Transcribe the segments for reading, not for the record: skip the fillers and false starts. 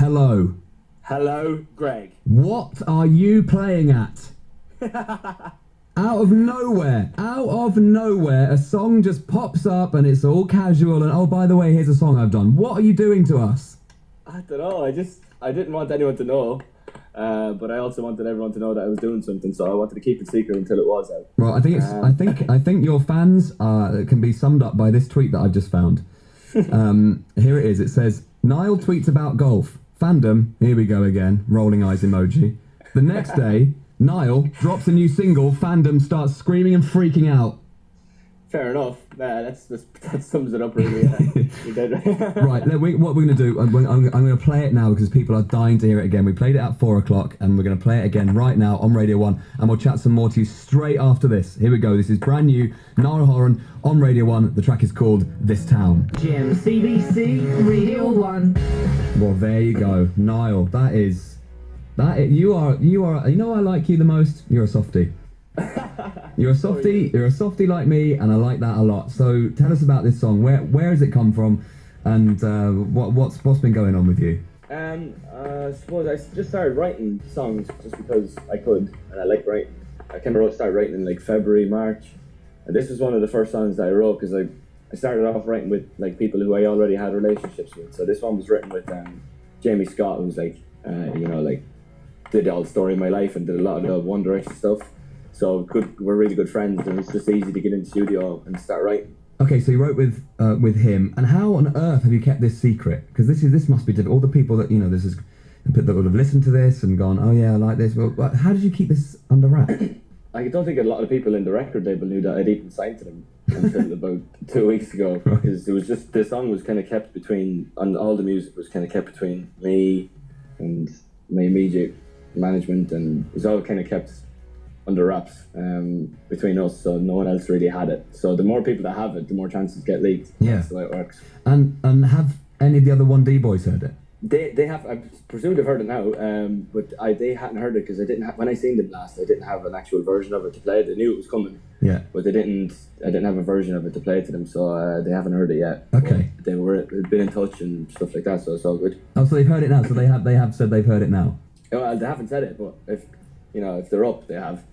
hello. Hello, Greg. What are you playing at? Out of nowhere, a song just pops up and it's all casual and, oh, by the way, here's a song I've done. What are you doing to us? I don't know, I didn't want anyone to know, but I also wanted everyone to know that I was doing something, so I wanted to keep it secret until it was out. Well, I think your fans can be summed up by this tweet that I've just found. Here it is. It says, Niall tweets about golf. Fandom, here we go again, rolling eyes emoji. The next day, Niall drops a new single, Fandom starts screaming and freaking out. Fair enough. That sums it up really. You did. Right, what we're going to do, I'm going to play it now because people are dying to hear it again. We played it at 4 o'clock and we're going to play it again right now on Radio 1 and we'll chat some more to you straight after this. Here we go. This is brand new, Niall Horan on Radio 1. The track is called This Town. Jim, CBC, Radio 1. Well, there you go. Niall, you know I like you the most? You're a softie. You're a softie like me, and I like that a lot. So tell us about this song. Where has it come from, and what's been going on with you? I suppose I just started writing songs just because I could, and I like writing. I kind of started writing in like February, March, and this was one of the first songs that I wrote because I started off writing with like people who I already had relationships with. So this one was written with Jamie Scott, who's like did all the story of my life and did a lot of the One Direction stuff. So we're really good friends, and it's just easy to get in the studio and start writing. Okay, so you wrote with him, and how on earth have you kept this secret? Because this must be difficult. All the people that that would have listened to this and gone, oh yeah, I like this. Well, how did you keep this under wraps? I don't think a lot of people in the record label knew that I'd even signed to them until about 2 weeks ago, because it was just the song was kind of kept between, and all the music was kind of kept between me and my immediate management, and it was all kind of kept under wraps between us, so no one else really had it. So the more people that have it, the more chances get leaked. Yeah, that's the way it works. And have any of the other 1D boys heard it? They have. I presume they've heard it now, but they hadn't heard it because I didn't have. When I seen them last, I didn't have an actual version of it to play. They knew it was coming. Yeah, but I didn't have a version of it to play to them, so they haven't heard it yet. Okay, but they've been in touch and stuff like that, so it's all good. Oh, so they've heard it now. So they have said they've heard it now. Well, they haven't said it, but if they're up, they have.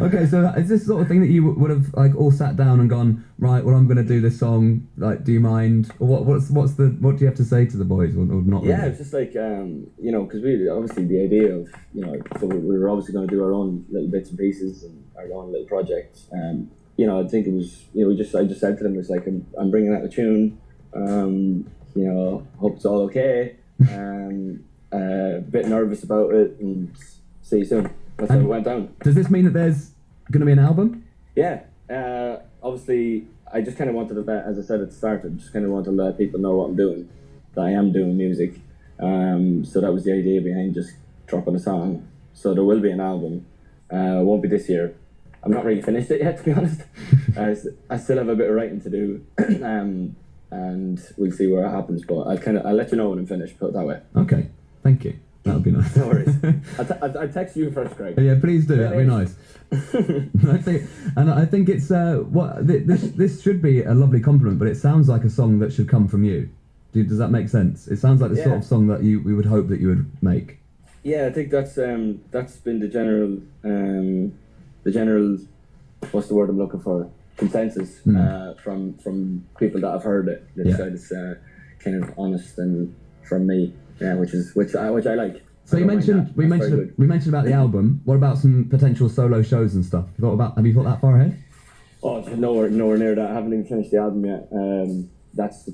Okay, so is this sort of thing that you would have like all sat down and gone, right, well, I'm going to do this song, like, do you mind? Or what do you have to say to the boys, or not? Yeah, really? It's just like, because we obviously the idea of, so we were obviously going to do our own little bits and pieces and our own little projects. I think it was, I just said to them, it's like, I'm bringing out a tune, hope it's all okay. A bit nervous about it, and see you soon. That's how it went down. Does this mean that there's going to be an album? Yeah. Obviously, I just kind of wanted to let, as I said at the start, I just kind of wanted to let people know what I'm doing, that I am doing music. So that was the idea behind just dropping a song. So there will be an album. It won't be this year. I'm not really finished it yet, to be honest. I still have a bit of writing to do. And we'll see where it happens, but I'll let you know when I'm finished, put it that way. Okay. Thank you. That would be nice. No worries. I'll text you first, Craig. Yeah, please do. That'd be nice. I think it's this should be a lovely compliment, but it sounds like a song that should come from you. Does that make sense? It sounds like the sort of song that we would hope that you would make. Yeah, I think that's been the general what's the word I'm looking for? Consensus from people that have heard it. They said it's kind of honest and from me. Yeah, which I like. So we mentioned about the album. What about some potential solo shows and stuff? Have you thought that far ahead? Oh, nowhere near that. I haven't even finished the album yet. That's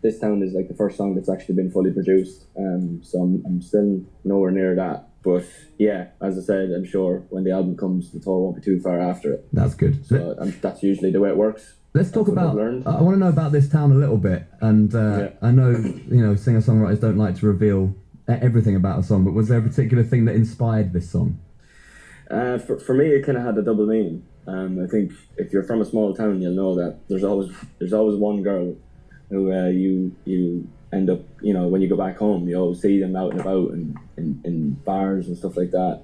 This Town is like the first song that's actually been fully produced. So I'm still nowhere near that. But yeah, as I said, I'm sure when the album comes, the tour won't be too far after it. That's good. So that's usually the way it works. Let's talk about. I want to know about This Town a little bit, and I know singer-songwriters don't like to reveal everything about a song, but was there a particular thing that inspired this song? For me, it kind of had a double meaning. I think if you're from a small town, you'll know that there's always one girl who you end up, when you go back home, you always see them out and about and in bars and stuff like that.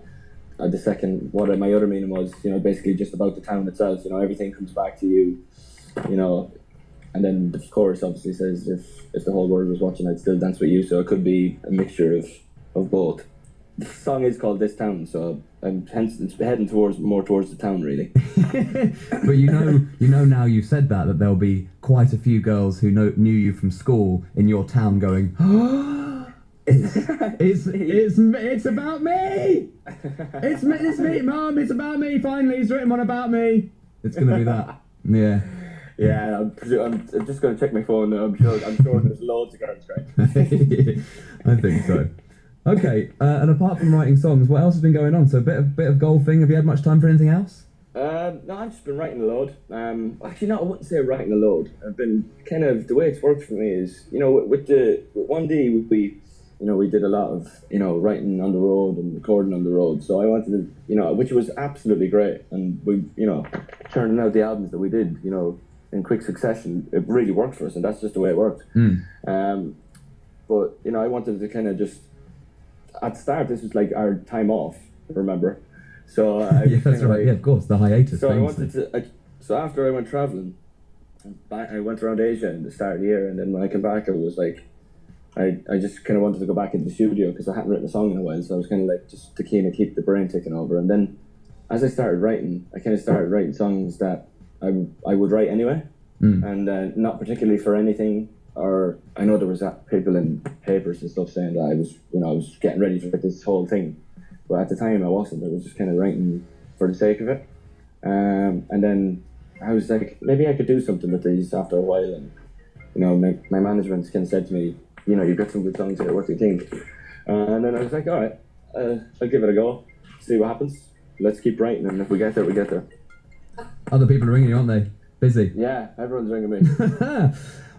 The second, my other meaning was, basically just about the town itself. Everything comes back to you. And then the chorus obviously says, if the whole world was watching, I'd still dance with you. So it could be a mixture of both. The song is called This Town, so I'm hence heading more towards the town, really. But you know now you've said that there'll be quite a few girls who knew you from school in your town going, oh, it's about me! It's me, Mum, it's about me, finally, he's written one about me. It's going to be that, yeah. Yeah, I'm just going to check my phone now. I'm sure there's loads of girls crying. I think so. Okay, and apart from writing songs, what else has been going on? So a bit of golfing. Have you had much time for anything else? No, I've just been writing a load. Actually, no, I wouldn't say writing a load. I've been kind of, the way it's worked for me is, with 1D, we did a lot of, writing on the road and recording on the road. So I wanted to, which was absolutely great. And we, churning out the albums that we did, in quick succession, it really worked for us, and that's just the way it worked. But, I wanted to kind of just, at the start, this was like our time off, remember? So yeah, that's right. Yeah, of course, the hiatus. So I wanted to. So after I went traveling, I went around Asia in the start of the year, and then when I came back, it was like I just kind of wanted to go back into the studio because I hadn't written a song in a while. So I was kind of like just to kind of keep the brain ticking over. And then as I started writing, I kind of started writing songs that I would write anyway, and not particularly for anything. Or I know there was people in papers and stuff saying that I was getting ready for this whole thing, but at the time I wasn't. I was just kind of writing for the sake of it, and then I was like, maybe I could do something with these after a while. And my management kind of said to me, you've got some good songs here. What do you think? And then I was like, all right, I'll give it a go, see what happens. Let's keep writing, and if we get there, we get there. Other people are ringing you, aren't they? Busy. Yeah, everyone's ringing me.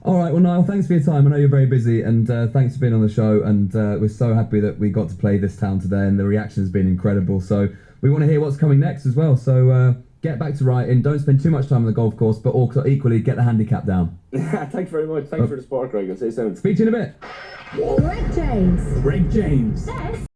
All right, well, Niall, thanks for your time. I know you're very busy, and thanks for being on the show. And we're so happy that we got to play This Town today, and the reaction has been incredible. So we want to hear what's coming next as well. So get back to writing. Don't spend too much time on the golf course, but also equally get the handicap down. Thanks very much. Thanks for the support, Craig. I'll see you soon. Speak to you in a bit. Greg James. Greg James. This